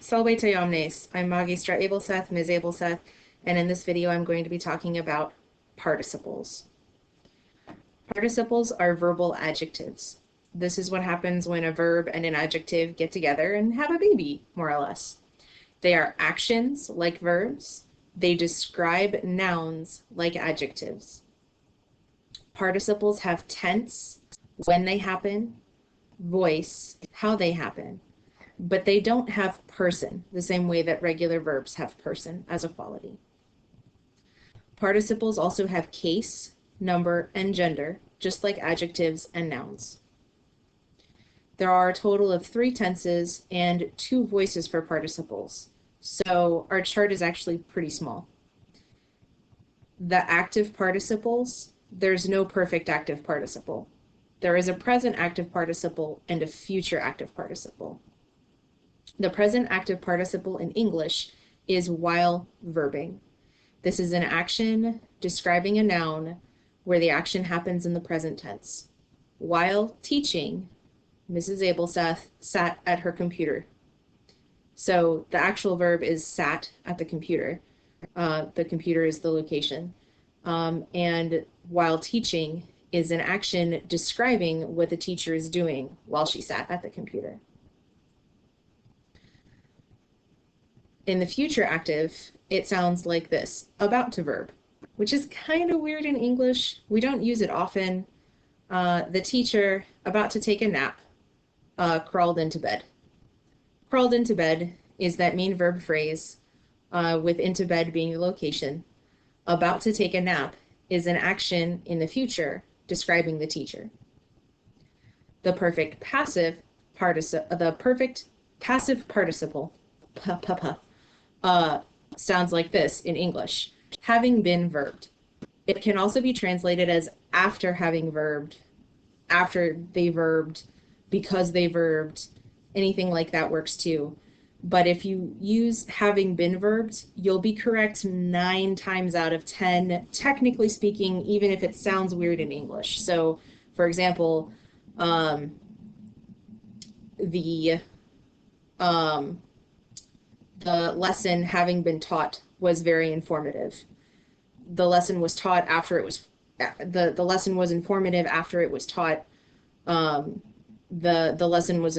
Salve te omnes. I'm Magistra Abelseth, Ms. Abelseth, and in this video I'm going to be talking about participles. Participles are verbal adjectives. This is what happens when a verb and an adjective get together and have a baby, more or less. They are actions like verbs. They describe nouns like adjectives. Participles have tense, when they happen, voice, how they happen, but they don't have person, the same way that regular verbs have person as a quality. Participles also have case, number, and gender, just like adjectives and nouns. There are a total of 3 tenses and 2 voices for participles, so our chart is actually pretty small. The active participles, there's no perfect active participle. There is a present active participle and a future active participle. The present active participle in English is while verbing. This is an action describing a noun where the action happens in the present tense. While teaching, Mrs. Abelseth sat at her computer. So the actual verb is sat at the computer. The computer is the location. And while teaching is an action describing what the teacher is doing while she sat at the computer. In the future active, it sounds like this, about to verb, which is kind of weird in English. We don't use it often. The teacher, about to take a nap, crawled into bed. Crawled into bed is that main verb phrase, with into bed being the location. About to take a nap is an action in the future describing the teacher. The perfect passive participle sounds like this in English, having been verbed. It can also be translated as after having verbed, after they verbed, because they verbed, anything like that works too. But if you use having been verbed, you'll be correct 9 times out of 10, technically speaking, even if it sounds weird in English. So, for example, the lesson having been taught was very informative. The lesson was taught after it was, the lesson was informative after it was taught. The lesson was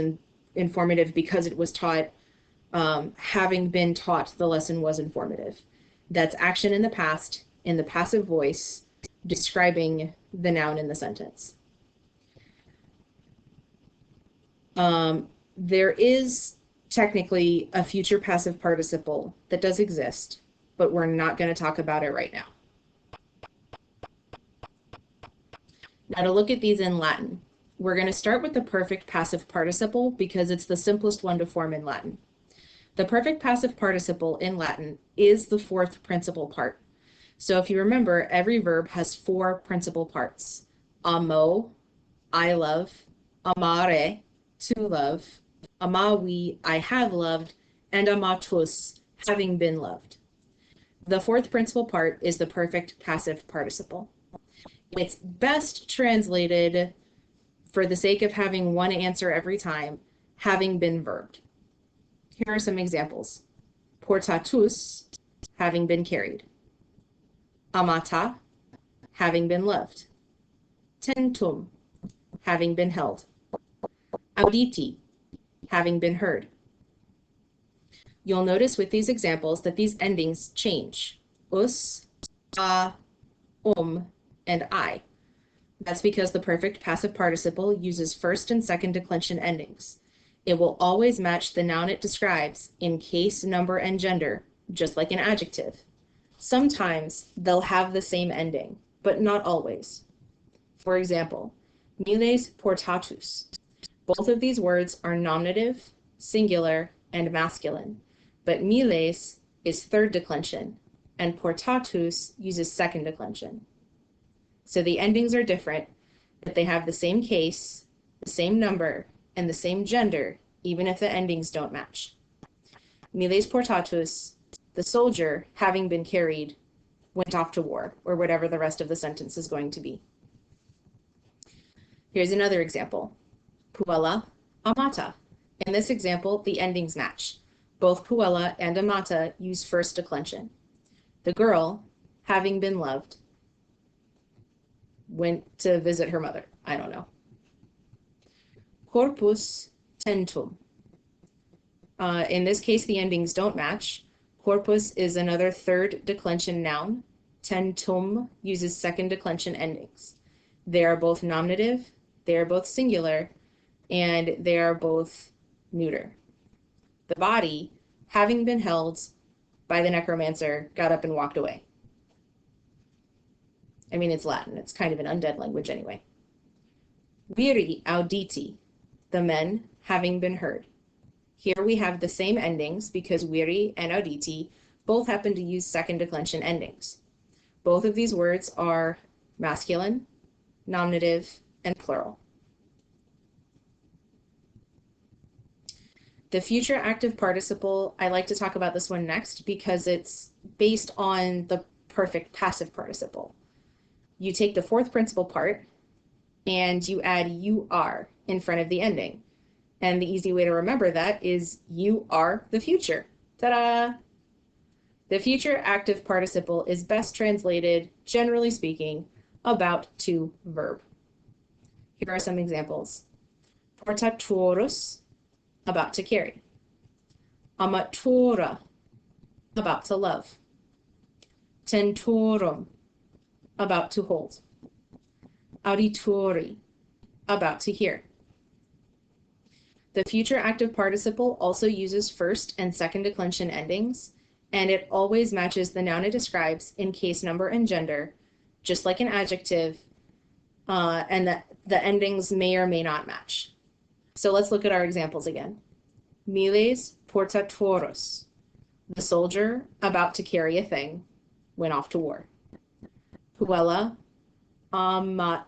informative because it was taught. Having been taught, the lesson was informative. That's action in the past, in the passive voice, describing the noun in the sentence. There is technically a future passive participle that does exist, but we're not going to talk about it right now. Now to look at these in Latin, we're going to start with the perfect passive participle because it's the simplest one to form in Latin. The perfect passive participle in Latin is the 4th principal part. So if you remember, every verb has 4 principal parts. Amo, I love, amare, to love, amavi, I have loved, and amatus, having been loved. The 4th principal part is the perfect passive participle. It's best translated, for the sake of having one answer every time, having been verbed. Here are some examples. Portatus, having been carried. Amata, having been loved. Tentum, having been held. Auditi, having been heard. You'll notice with these examples that these endings change. Us, a, and I. That's because the perfect passive participle uses first and second declension endings. It will always match the noun it describes in case, number, and gender, just like an adjective. Sometimes they'll have the same ending, but not always. For example, miles portatus. Both of these words are nominative, singular, and masculine, but miles is 3rd declension, and portatus uses 2nd declension. So the endings are different, but they have the same case, the same number, and the same gender, even if the endings don't match. Miles portatus, the soldier, having been carried, went off to war, or whatever the rest of the sentence is going to be. Here's another example. Puala amata. In this example, the endings match. Both puella and amata use first declension. The girl, having been loved, went to visit her mother. I don't know. Corpus tentum. In this case, the endings don't match. Corpus is another third declension noun. Tentum uses second declension endings. They are both nominative, they are both singular, and they are both neuter. The body, having been held by the necromancer, got up and walked away. I mean, it's Latin. It's kind of an undead language anyway. Viri auditi, the men having been heard. Here we have the same endings because viri and auditi both happen to use second declension endings. Both of these words are masculine, nominative, and plural. The future active participle, I like to talk about this one next because it's based on the perfect passive participle. You take the fourth principal part and you add you are in front of the ending. And the easy way to remember that is you are the future. Ta-da! The future active participle is best translated, generally speaking, about to verb. Here are some examples. Portatorus, about to carry. Amatura, about to love. Tentorum, about to hold. Auditori, about to hear. The future active participle also uses first and second declension endings, and it always matches the noun it describes in case, number, and gender, just like an adjective, and the endings may or may not match. So let's look at our examples again. Miles portatoros, the soldier about to carry a thing, went off to war. Puella amatura,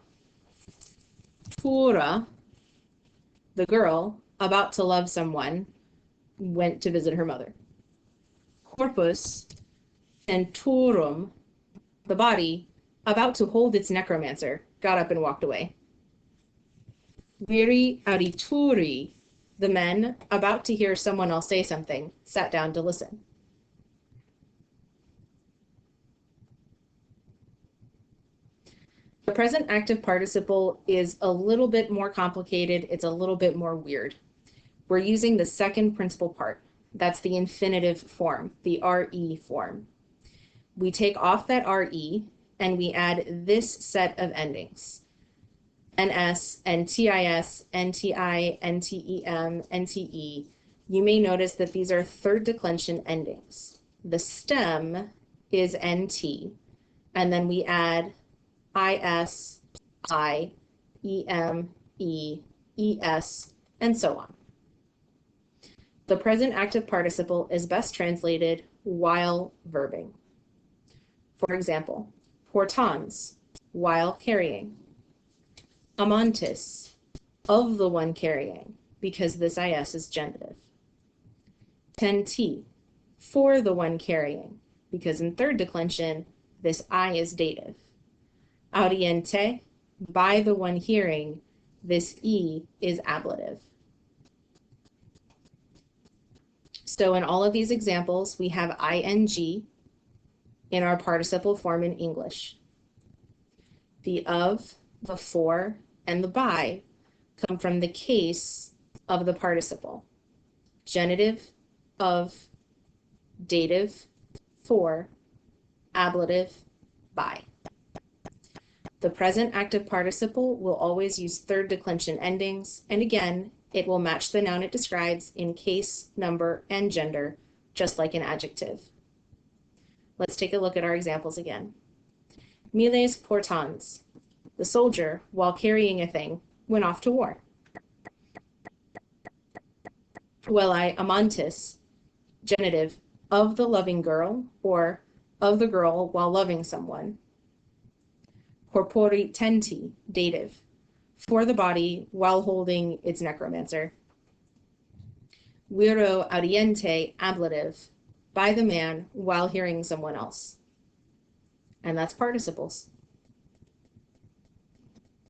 the girl about to love someone, went to visit her mother. Corpus tentorum, the body about to hold its necromancer, got up and walked away. Viri audituri, the men about to hear someone else say something, sat down to listen. The present active participle is a little bit more complicated. It's a little bit more weird. We're using the second principal part. That's the infinitive form, the RE form. We take off that RE and we add this set of endings. NS, NTIS, NTI, NTEM, NTE. You may notice that these are third declension endings. The stem is NT, and then we add IS, I, EM, E, ES, and so on. The present active participle is best translated while verbing. For example, portans, while carrying. Amantis, of the one carrying, because this IS is genitive. Tenti, for the one carrying, because in third declension, this I is dative. Audiente, by the one hearing, this E is ablative. So in all of these examples, we have ing in our participle form in English. The of, the for, and the by come from the case of the participle. Genitive, of, dative, for, ablative, by. The present active participle will always use third declension endings, and again, it will match the noun it describes in case, number, and gender, just like an adjective. Let's take a look at our examples again. Miles portans, the soldier, while carrying a thing, went off to war. Puellae amantis, genitive, of the loving girl, or of the girl while loving someone. Corpori tenti, dative, for the body while holding its necromancer. Viro audiente, ablative, by the man while hearing someone else. And that's participles.